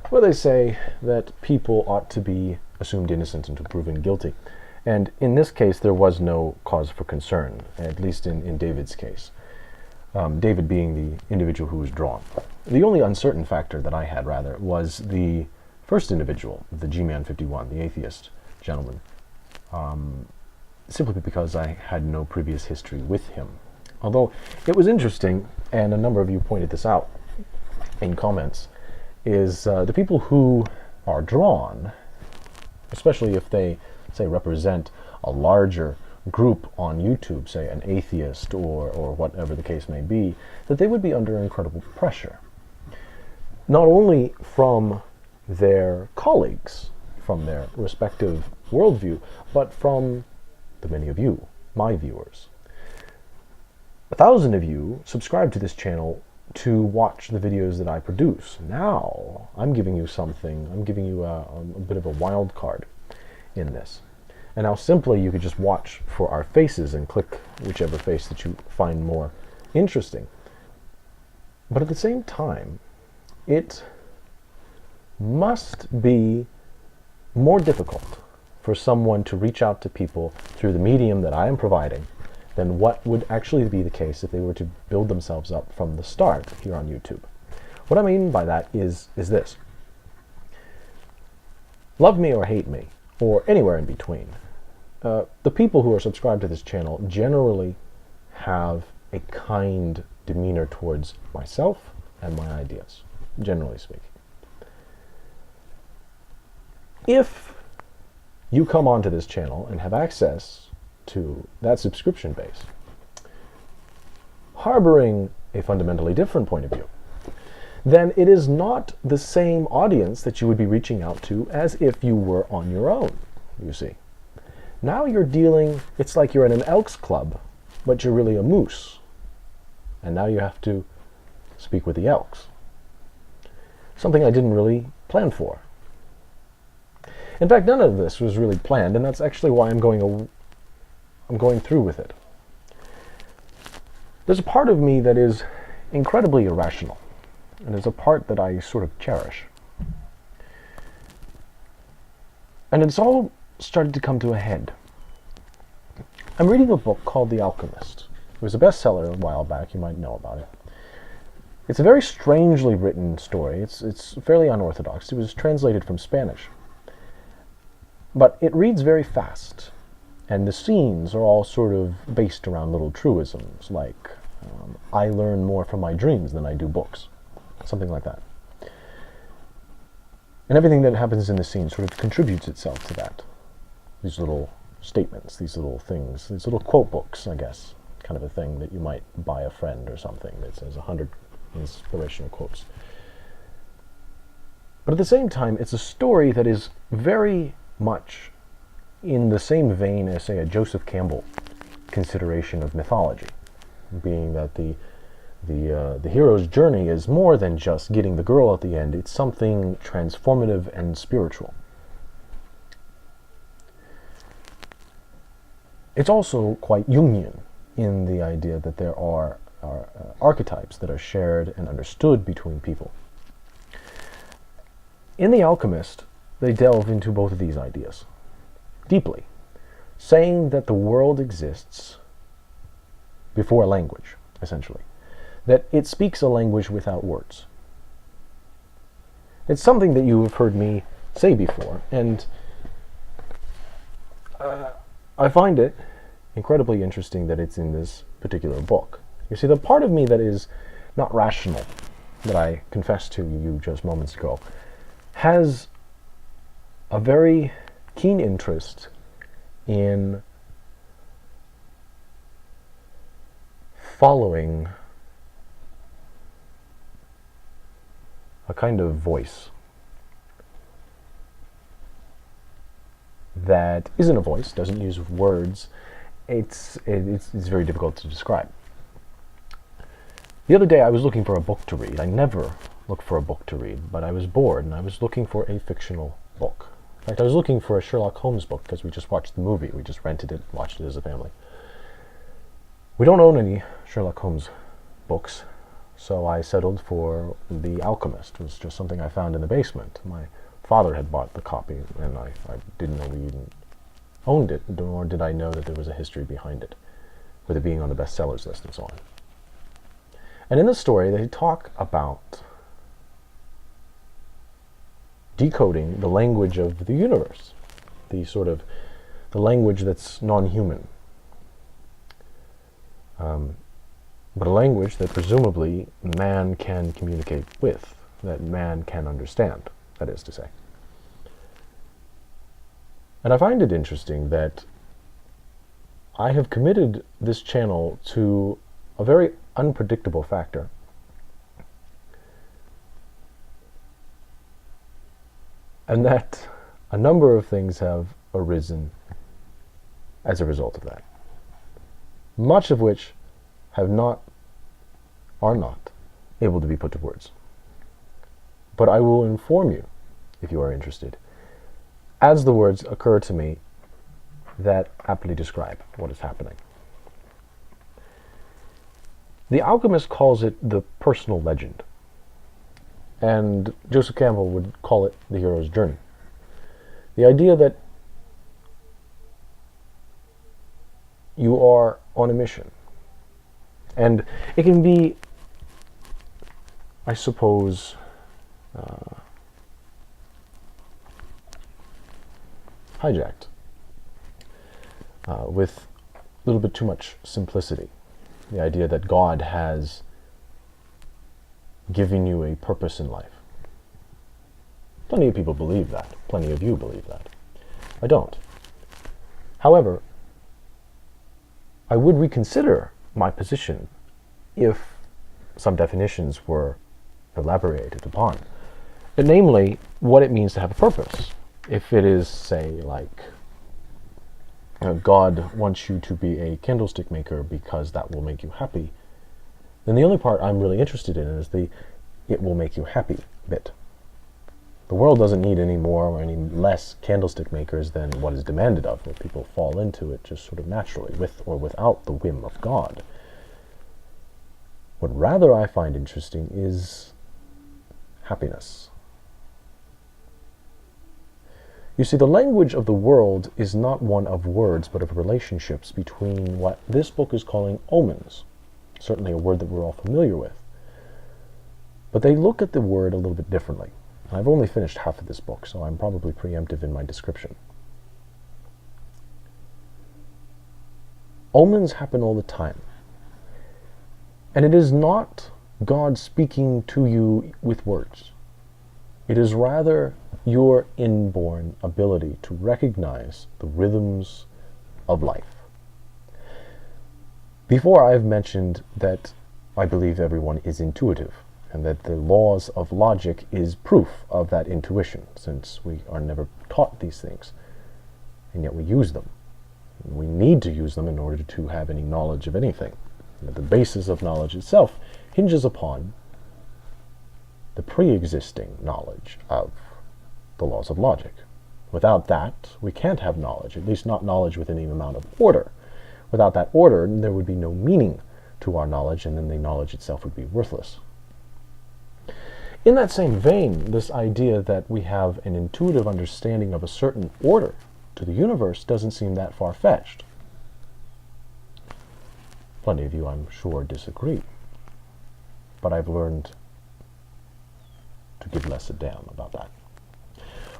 where they say that people ought to be assumed innocent until proven guilty. And in this case, there was no cause for concern, at least in David's case. David being the individual who was drawn. The only uncertain factor that I had, rather, was the first individual, the G-Man 51, the atheist gentleman, simply because I had no previous history with him. Although it was interesting, and a number of you pointed this out in comments, is the people who are drawn, especially if they, say, represent a larger group on YouTube, say an atheist or whatever the case may be, that they would be under incredible pressure. Not only from their colleagues, from their respective worldview, but from the many of you, my viewers. 1,000 of you subscribe to this channel to watch the videos that I produce. Now, I'm giving you something, I'm giving you a bit of a wild card in this. And now simply you could just watch for our faces and click whichever face that you find more interesting. But at the same time, it must be more difficult for someone to reach out to people through the medium that I am providing than what would actually be the case if they were to build themselves up from the start here on YouTube. What I mean by that is this. Love me or hate me, or anywhere in between, the people who are subscribed to this channel generally have a kind demeanor towards myself and my ideas, generally speaking. If you come onto this channel and have access to that subscription base, harboring a fundamentally different point of view, then it is not the same audience that you would be reaching out to as if you were on your own, you see. Now you're dealing, it's like you're in an Elks Club, but you're really a moose. And now you have to speak with the Elks. Something I didn't really plan for. In fact, none of this was really planned, and that's actually why I'm going through with it. There's a part of me that is incredibly irrational, and there's a part that I sort of cherish. And it's all started to come to a head. I'm reading a book called The Alchemist. It was a bestseller a while back, you might know about it. It's a very strangely written story. It's fairly unorthodox. It was translated from Spanish. But it reads very fast, and the scenes are all sort of based around little truisms, like, I learn more from my dreams than I do books. Something like that. And everything that happens in the scene sort of contributes itself to that. These little statements, these little things, these little quote books, I guess, kind of a thing that you might buy a friend or something that says 100 inspirational quotes. But at the same time, it's a story that is very much in the same vein as, say, a Joseph Campbell consideration of mythology, being that the hero's journey is more than just getting the girl at the end. It's something transformative and spiritual. It's also quite Jungian in the idea that there are archetypes that are shared and understood between people. In The Alchemist, they delve into both of these ideas deeply, saying that the world exists before language, essentially. That it speaks a language without words. It's something that you have heard me say before, and I find it incredibly interesting that it's in this particular book. You see, the part of me that is not rational, that I confessed to you just moments ago, has a very keen interest in following a kind of voice that isn't a voice, doesn't use words. It's very difficult to describe. The other day I was looking for a book to read. I never look for a book to read, but I was bored and I was looking for a fictional book. In fact, I was looking for a Sherlock Holmes book because we just watched the movie. We just rented it, watched it as a family. We don't own any Sherlock Holmes books, So I settled for The Alchemist. It was just something I found in the basement. My father had bought the copy, and I didn't know we even owned it, nor did I know that there was a history behind it, with it being on the bestsellers list and so on. And in the story, they talk about decoding the language of the universe, the language that's non-human, but a language that presumably man can communicate with, that man can understand, that is to say. And I find it interesting that I have committed this channel to a very unpredictable factor. And that a number of things have arisen as a result of that. Much of which are not able to be put to words. But I will inform you, if you are interested, as the words occur to me that aptly describe what is happening. The Alchemist calls it the personal legend, and Joseph Campbell would call it the hero's journey. The idea that you are on a mission. And it can be, I suppose, hijacked with a little bit too much simplicity. The idea that God has given you a purpose in life. Plenty of people believe that. Plenty of you believe that. I don't. However, I would reconsider my position if some definitions were elaborated upon. But namely, what it means to have a purpose. If it is, say, like, God wants you to be a candlestick maker because that will make you happy, then the only part I'm really interested in is the "it will make you happy" bit. The world doesn't need any more or any less candlestick makers than what is demanded of it. People fall into it just sort of naturally, with or without the whim of God. What rather I find interesting is happiness. You see, the language of the world is not one of words, but of relationships between what this book is calling omens, certainly a word that we're all familiar with. But they look at the word a little bit differently. I've only finished half of this book, so I'm probably preemptive in my description. Omens happen all the time. And it is not God speaking to you with words. It is rather your inborn ability to recognize the rhythms of life. Before, I've mentioned that I believe everyone is intuitive, and that the laws of logic is proof of that intuition, since we are never taught these things, and yet we use them. We need to use them in order to have any knowledge of anything. And the basis of knowledge itself hinges upon the pre-existing knowledge of the laws of logic. Without that, we can't have knowledge, at least not knowledge with any amount of order. Without that order, there would be no meaning to our knowledge, and then the knowledge itself would be worthless. In that same vein, this idea that we have an intuitive understanding of a certain order to the universe doesn't seem that far-fetched. Plenty of you, I'm sure, disagree. But I've learned to give less a damn about that.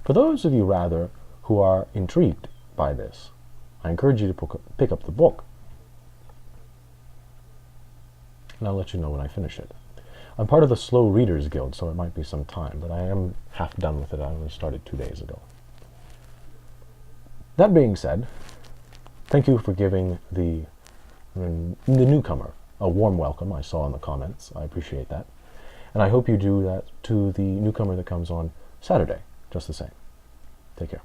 For those of you, rather, who are intrigued by this, I encourage you to pick up the book. And I'll let you know when I finish it. I'm part of the Slow Readers Guild, so it might be some time, but I am half done with it. I only started 2 days ago. That being said, thank you for giving the newcomer a warm welcome. I saw in the comments. I appreciate that. And I hope you do that to the newcomer that comes on Saturday, just the same. Take care.